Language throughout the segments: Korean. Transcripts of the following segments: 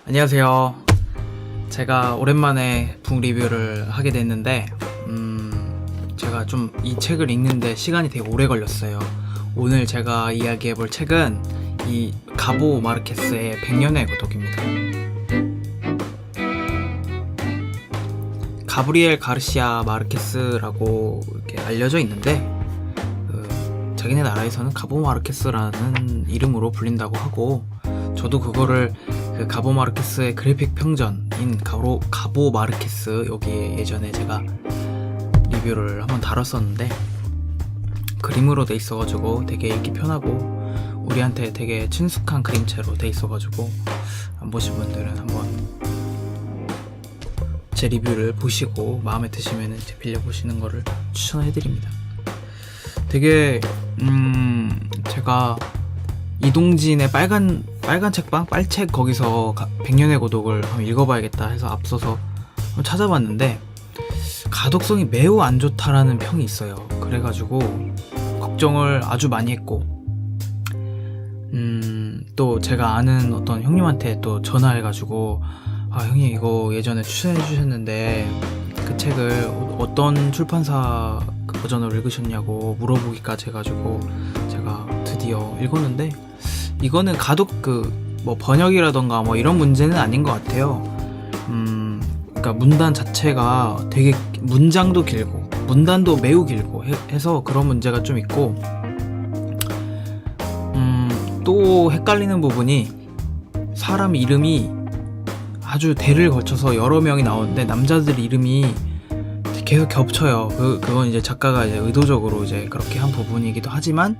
안녕하세요. 제가 오랜만에 북 리뷰를 하게 됐는데 제가 좀 이 책을 읽는데 시간이 되게 오래 걸렸어요. 오늘 제가 이야기해볼 책은 이 가보 마르케스의 100년의 고독입니다. 가브리엘 가르시아 마르케스라고 이렇게 알려져 있는데 자기네 나라에서는 가보 마르케스라는 이름으로 불린다고 하고, 저도 그거를 그 가보 마르케스의 그래픽 평전인 가보 마르케스, 여기에 예전에 제가 리뷰를 한번 다뤘었는데 그림으로 돼 있어가지고 되게 읽기 편하고 우리한테 되게 친숙한 그림체로 돼 있어가지고 안 보신 분들은 한번 제 리뷰를 보시고 마음에 드시면 이제 빌려보시는 거를 추천해드립니다. 되게 제가 이동진의 빨간 책방? 빨책, 거기서 100년의 고독을 한번 읽어봐야겠다 해서 앞서서 한번 찾아봤는데 가독성이 매우 안 좋다라는 평이 있어요. 그래가지고 걱정을 아주 많이 했고, 또 제가 아는 어떤 형님한테 또 전화해가지고 형님 이거 예전에 추천해 주셨는데 그 책을 어떤 출판사 그 버전으로 읽으셨냐고 물어보기까지 해가지고 제가 드디어 읽었는데, 이거는 가독 뭐 번역이라던가 뭐 이런 문제는 아닌 것 같아요. 그러니까 문단 자체가 되게 문장도 길고 문단도 매우 길고 해서 그런 문제가 좀 있고, 또 헷갈리는 부분이 사람 이름이 아주 대를 거쳐서 여러 명이 나오는데 남자들 이름이 계속 겹쳐요. 그건 이제 작가가 이제 의도적으로 이제 그렇게 한 부분이기도 하지만,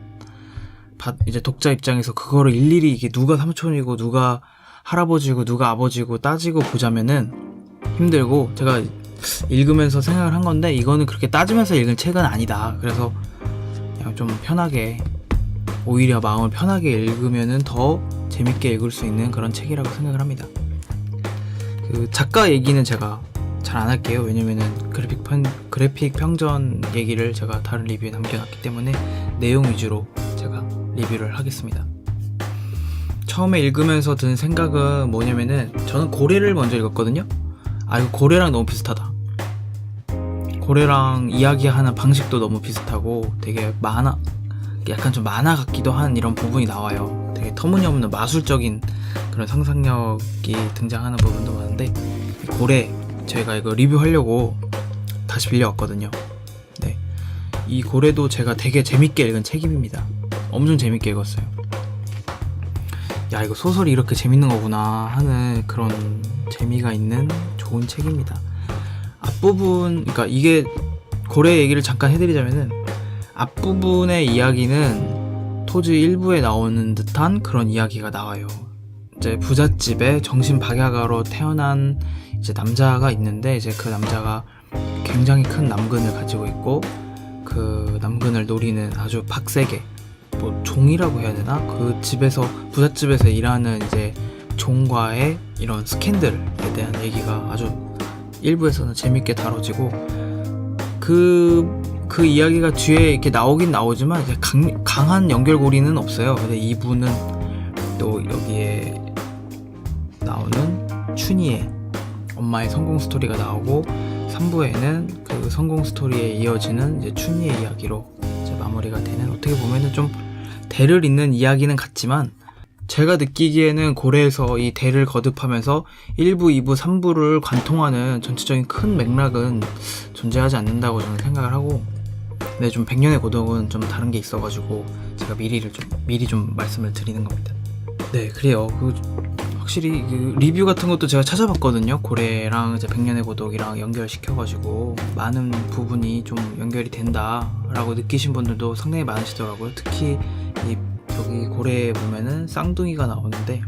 이제 독자 입장에서 그거를 일일이 이게 누가 삼촌이고 누가 할아버지고 누가 아버지고 따지고 보자면은 힘들고, 제가 읽으면서 생각을 한 건데 이거는 그렇게 따지면서 읽은 책은 아니다. 그래서 그냥 좀 편하게, 오히려 마음을 편하게 읽으면은 더 재밌게 읽을 수 있는 그런 책이라고 생각을 합니다. 그 작가 얘기는 제가 잘 안 할게요. 왜냐면은 그래픽 평전 얘기를 제가 다른 리뷰에 남겨놨기 때문에 내용 위주로 제가 리뷰를 하겠습니다. 처음에 읽으면서 든 생각은 뭐냐면은, 저는 고래를 먼저 읽었거든요. 이거 고래랑 너무 비슷하다. 고래랑 이야기하는 방식도 너무 비슷하고 되게 약간 좀 만화 같기도 한 이런 부분이 나와요. 되게 터무니없는 마술적인 그런 상상력이 등장하는 부분도 많은데, 고래 제가 이거 리뷰하려고 다시 빌려왔거든요. 네, 이 고래도 제가 되게 재밌게 읽은 책입니다. 엄청 재밌게 읽었어요. 야, 이거 소설이 이렇게 재밌는 거구나 하는 그런 재미가 있는 좋은 책입니다. 앞부분, 그러니까 이게 고래 얘기를 잠깐 해드리자면은, 앞부분의 이야기는 토지 일부에 나오는 듯한 그런 이야기가 나와요. 이제 부잣집에 정신박약아로 태어난 이제 남자가 있는데, 이제 그 남자가 굉장히 큰 남근을 가지고 있고, 그 남근을 노리는 아주 빡세게, 뭐 종이라고 해야 되나? 그 집에서, 부잣집에서 일하는 이제 종과의 이런 스캔들에 대한 얘기가 아주 일부에서는 재밌게 다뤄지고, 그 이야기가 뒤에 이렇게 나오긴 나오지만 이제 강한 연결고리는 없어요. 근데 2부는 또 여기에 나오는 춘희의 엄마의 성공 스토리가 나오고, 3부에는 그 성공 스토리에 이어지는 이제 춘희의 이야기로 이제 마무리가 되는, 어떻게 보면은 좀 대를 잇는 이야기는 같지만, 제가 느끼기에는 고래에서 이 대를 거듭하면서 1부, 2부, 3부를 관통하는 전체적인 큰 맥락은 존재하지 않는다고 저는 생각을 하고, 근데 좀 100년의 고독은 좀 다른 게 있어가지고 제가 미리 좀 말씀을 드리는 겁니다. 네, 그래요. 확실히 리뷰 같은 것도 제가 찾아봤거든요. 고래랑 이제 100년의 고독이랑 연결시켜가지고 많은 부분이 좀 연결이 된다라고 느끼신 분들도 상당히 많으시더라고요. 특히 여기 고래에 보면은 쌍둥이가 나오는데,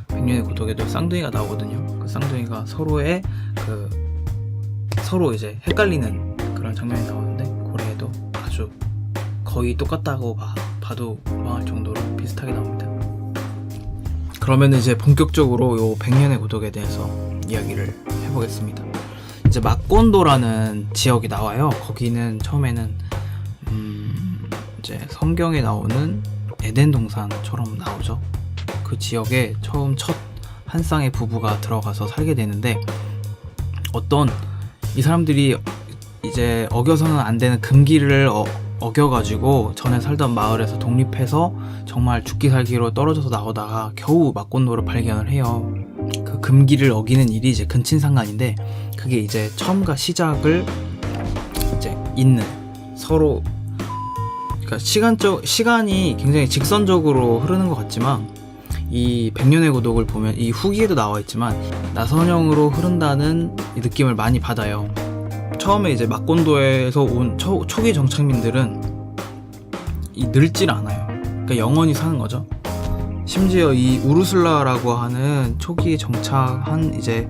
100년의 고독에도 쌍둥이가 나오거든요. 그 쌍둥이가 서로 이제 헷갈리는 그런 장면이 나오는데, 고래에도 아주 거의 똑같다고 봐도 망할 정도로 비슷하게 나옵니다. 그러면 이제 본격적으로 요 100년의 고독에 대해서 이야기를 해보겠습니다. 이제 마꼰도라는 지역이 나와요. 거기는 처음에는 이제 성경에 나오는 에덴 동산처럼 나오죠. 그 지역에 처음 첫 한 쌍의 부부가 들어가서 살게 되는데, 어떤 이 사람들이 이제 어겨서는 안 되는 금기를 어겨가지고 전에 살던 마을에서 독립해서 정말 죽기 살기로 떨어져서 나오다가 겨우 막곤도를 발견을 해요. 그 금기를 어기는 일이 이제 근친상간인데, 그게 이제 처음과 시작을 이제 잇는, 서로 그러니까 시간이 굉장히 직선적으로 흐르는 것 같지만, 이 백년의 고독을 보면 이 후기에도 나와 있지만 나선형으로 흐른다는 느낌을 많이 받아요. 처음에 이제 막곤도에서 온 초기 정착민들은 늙질 않아요. 그러니까 영원히 사는 거죠. 심지어 이 우르슬라라고 하는 초기에 정착한, 이제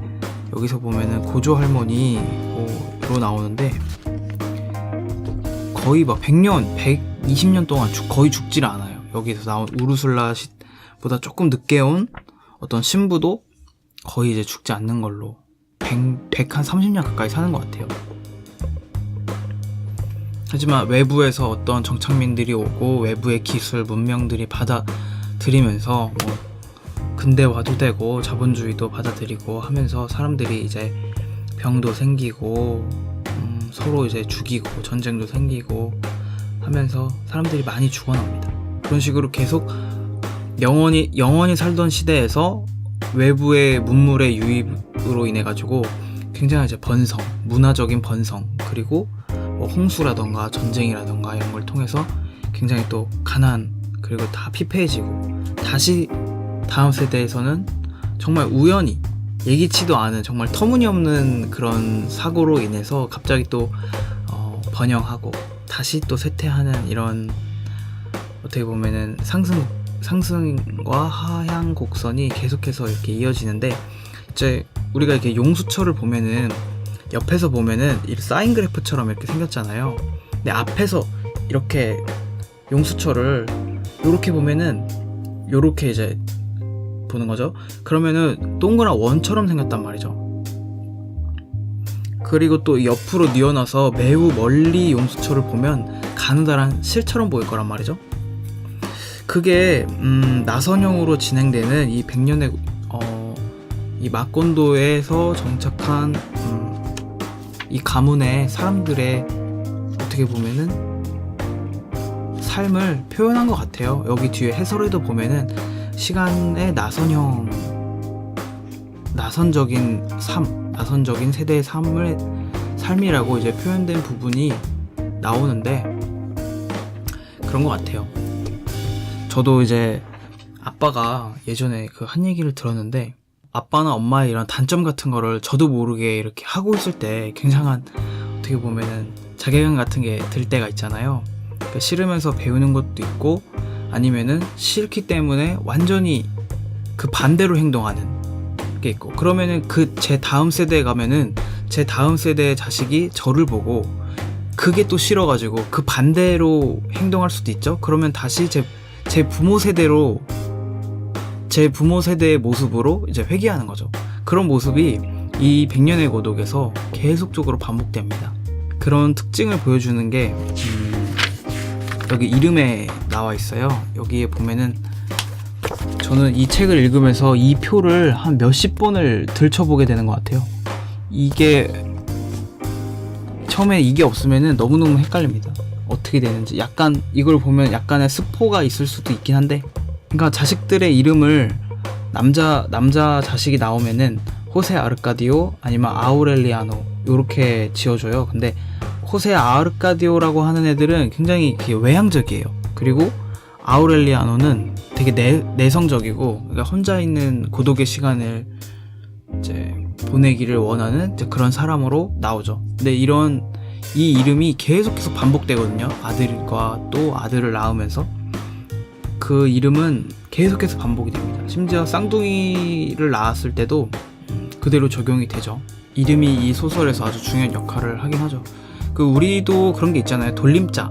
여기서 보면은 고조 할머니로 나오는데, 거의 막 100년, 120년 동안 거의 죽질 않아요. 여기서 나온 우르슬라보다 조금 늦게 온 어떤 신부도 거의 이제 죽지 않는 걸로, 100 한 30년 가까이 사는 것 같아요. 하지만 외부에서 어떤 정착민들이 오고 외부의 기술, 문명들이 받아들이면서 뭐 근대화도 되고 자본주의도 받아들이고 하면서 사람들이 이제 병도 생기고 서로 이제 죽이고 전쟁도 생기고 하면서 사람들이 많이 죽어납니다. 그런 식으로 계속 영원히 살던 시대에서 외부의 문물의 유입으로 인해 가지고 굉장히 이제 문화적인 번성, 그리고 뭐 홍수라던가 전쟁이라던가 이런 걸 통해서 굉장히 또 가난, 그리고 다 피폐해지고, 다시 다음 세대에서는 정말 우연히 예기치도 않은 정말 터무니없는 그런 사고로 인해서 갑자기 또 번영하고 다시 또 쇠퇴하는, 이런 어떻게 보면은 상승과 하향 곡선이 계속해서 이렇게 이어지는데, 이제 우리가 이렇게 용수철을 보면은 옆에서 보면은 이 사인 그래프처럼 이렇게 생겼잖아요. 근데 앞에서 이렇게 용수철을 이렇게 보면은 이렇게 이제 보는 거죠. 그러면은 동그란 원처럼 생겼단 말이죠. 그리고 또 옆으로 뉘어놔서 매우 멀리 용수철을 보면 가느다란 실처럼 보일 거란 말이죠. 그게 나선형으로 진행되는 이 100년의 이 막곤도에서 정착한 이 가문의 사람들의 어떻게 보면은 삶을 표현한 것 같아요. 여기 뒤에 해설에도 보면은 시간의 나선적인 삶, 나선적인 세대의 삶이라고 이제 표현된 부분이 나오는데, 그런 것 같아요. 저도 이제 아빠가 예전에 그 한 얘기를 들었는데, 아빠나 엄마의 이런 단점 같은 거를 저도 모르게 이렇게 하고 있을 때 굉장한, 어떻게 보면은 자괴감 같은 게 들 때가 있잖아요. 그러니까 싫으면서 배우는 것도 있고, 아니면은 싫기 때문에 완전히 그 반대로 행동하는 게 있고, 그러면은 제 다음 세대에 가면은 제 다음 세대의 자식이 저를 보고 그게 또 싫어가지고 그 반대로 행동할 수도 있죠. 그러면 다시 제 부모 세대의 모습으로 이제 회귀하는 거죠. 그런 모습이 이 100년의 고독에서 계속적으로 반복됩니다. 그런 특징을 보여주는 게 여기 이름에 나와 있어요. 여기에 보면은, 저는 이 책을 읽으면서 이 표를 한 몇십 번을 들춰보게 되는 것 같아요. 처음에 이게 없으면은 너무너무 헷갈립니다. 어떻게 되는지. 약간 이걸 보면 약간의 스포가 있을 수도 있긴 한데, 그러니까 자식들의 이름을 남자 자식이 나오면은 호세 아르카디오 아니면 아우렐리아노 요렇게 지어줘요. 근데 호세 아르카디오라고 하는 애들은 굉장히 외향적이에요. 그리고 아우렐리아노는 되게 내성적이고, 그러니까 혼자 있는 고독의 시간을 이제 보내기를 원하는 그런 사람으로 나오죠. 근데 이 이름이 계속 반복되거든요. 아들과 또 아들을 낳으면서 그 이름은 계속해서 반복이 됩니다. 심지어 쌍둥이를 낳았을 때도 그대로 적용이 되죠. 이름이 이 소설에서 아주 중요한 역할을 하긴 하죠. 우리도 그런 게 있잖아요. 돌림자.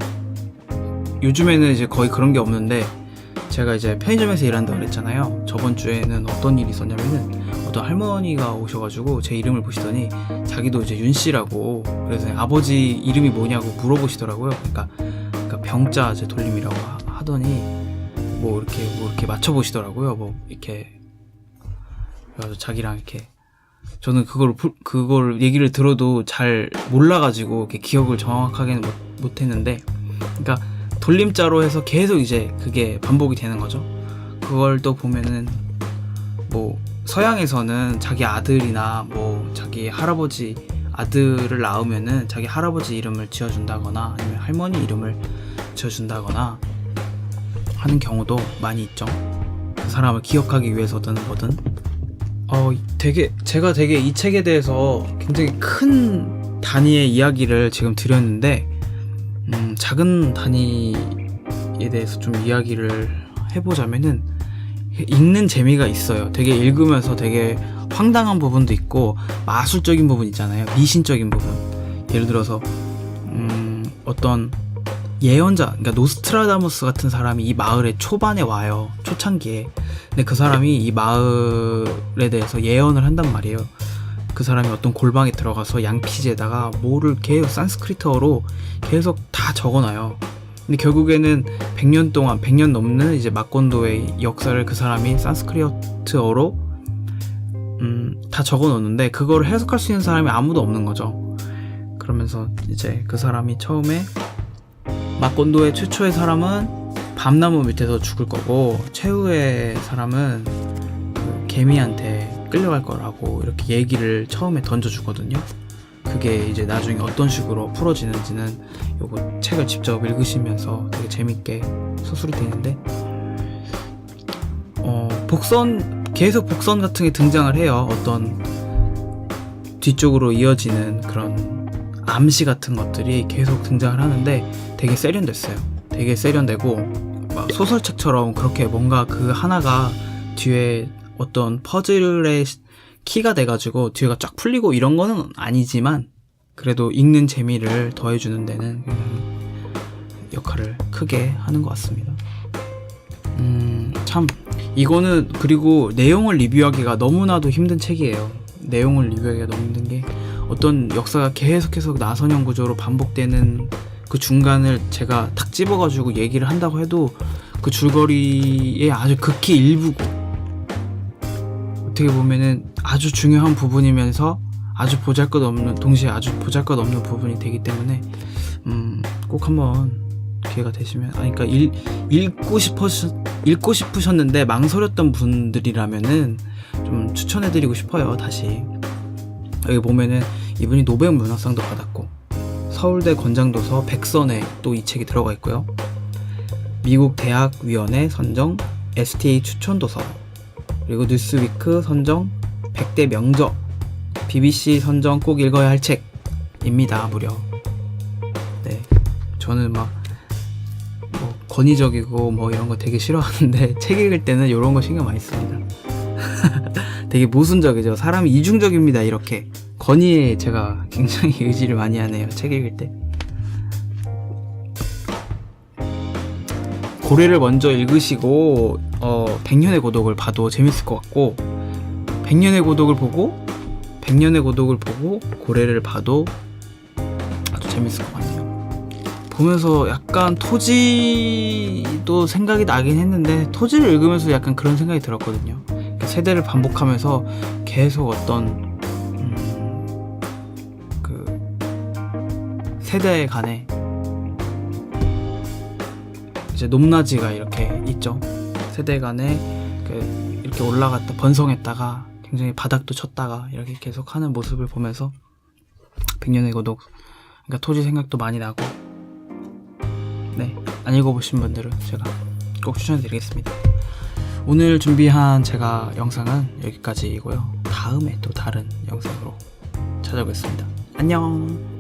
요즘에는 이제 거의 그런 게 없는데, 제가 이제 편의점에서 일한다고 그랬잖아요. 저번 주에는 어떤 일이 있었냐면은 어떤 할머니가 오셔가지고 제 이름을 보시더니 자기도 이제 윤씨라고, 그래서 아버지 이름이 뭐냐고 물어보시더라고요. 그러니까 병자 이제 돌림이라고 하더니 뭐 이렇게 맞춰보시더라고요. 뭐 이렇게 그래서 자기랑 이렇게 저는 그걸 얘기를 들어도 잘 몰라가지고 이렇게 기억을 정확하게는 못했는데, 그러니까 돌림자로 해서 계속 이제 그게 반복이 되는 거죠. 그걸 또 보면은 뭐 서양에서는 자기 아들이나 뭐 자기 할아버지 아들을 낳으면은 자기 할아버지 이름을 지어준다거나 아니면 할머니 이름을 지어준다거나 하는 경우도 많이 있죠. 그 사람을 기억하기 위해서든 뭐든. 제가 되게 이 책에 대해서 굉장히 큰 단위의 이야기를 지금 드렸는데, 작은 단위에 대해서 좀 이야기를 해보자면은, 읽는 재미가 있어요. 되게 읽으면서 되게 황당한 부분도 있고, 마술적인 부분 있잖아요. 미신적인 부분. 예를 들어서, 어떤 예언자, 그러니까 노스트라다무스 같은 사람이 이 마을의 초반에 와요. 초창기에. 근데 그 사람이 이 마을에 대해서 예언을 한단 말이에요. 그 사람이 어떤 골방에 들어가서 양피지에다가 뭐를 계속 산스크리트어로 계속 다 적어놔요. 근데 결국에는 100년 넘는 이제 마콘도의 역사를 그 사람이 산스크리트어로 다 적어놓는데 그걸 해석할 수 있는 사람이 아무도 없는 거죠. 그러면서 이제 그 사람이 처음에 마콘도의 최초의 사람은 밤나무 밑에서 죽을 거고, 최후의 사람은 그 개미한테 끌려갈 거라고 이렇게 얘기를 처음에 던져주거든요. 그게 이제 나중에 어떤 식으로 풀어지는지는 요거 책을 직접 읽으시면서 되게 재밌게 서술이 되는데, 계속 복선 같은 게 등장을 해요. 어떤 뒤쪽으로 이어지는 그런 암시 같은 것들이 계속 등장을 하는데 되게 세련됐어요. 되게 세련되고 막 소설책처럼 그렇게 뭔가 그 하나가 뒤에 어떤 퍼즐의 키가 돼가지고 뒤에가 쫙 풀리고 이런 거는 아니지만 그래도 읽는 재미를 더해주는 데는 역할을 크게 하는 것 같습니다. 참 이거는 그리고 내용을 리뷰하기가 너무나도 힘든 책이에요. 내용을 리뷰하기가 너무 힘든 게 어떤 역사가 계속해서 나선형 구조로 반복되는 그 중간을 제가 탁 집어가지고 얘기를 한다고 해도 그 줄거리의 아주 극히 일부고 어떻게 보면은 아주 중요한 부분이면서 동시에 아주 보잘것없는 부분이 되기 때문에 꼭 한번 기회가 되시면 그러니까 읽고 싶으셨는데 망설였던 분들이라면은 좀 추천해드리고 싶어요. 다시 여기 보면은 이분이 노벨 문학상도 받았고 서울대 권장도서 100선에 또 이 책이 들어가 있고요. 미국 대학위원회 선정 STA 추천도서, 그리고 뉴스위크 선정 100대 명저, BBC 선정 꼭 읽어야 할 책입니다. 무려. 네, 저는 막 권위적이고 뭐 이런 거 되게 싫어하는데 책 읽을 때는 이런 거 신경 많이 씁니다. 되게 모순적이죠. 사람이 이중적입니다. 이렇게 권위에 제가 굉장히 의지를 많이 하네요. 책 읽을 때. 고래를 먼저 읽으시고 100년의 고독을 봐도 재밌을 것 같고, 100년의 고독을 보고 고래를 봐도 아주 재밌을 것 같네요. 보면서 약간 토지도 생각이 나긴 했는데, 토지를 읽으면서 약간 그런 생각이 들었거든요. 그러니까 세대를 반복하면서 계속 어떤 그 세대 간에 이제 높낮이가 이렇게 있죠. 세대 간에 이렇게 올라갔다 번성했다가 굉장히 바닥도 쳤다가 이렇게 계속 하는 모습을 보면서 100년의 고독, 그러니까 토지 생각도 많이 나고, 네, 안 읽어보신 분들은 제가 꼭 추천드리겠습니다. 오늘 준비한 제가 영상은 여기까지이고요. 다음에 또 다른 영상으로 찾아오겠습니다. 안녕.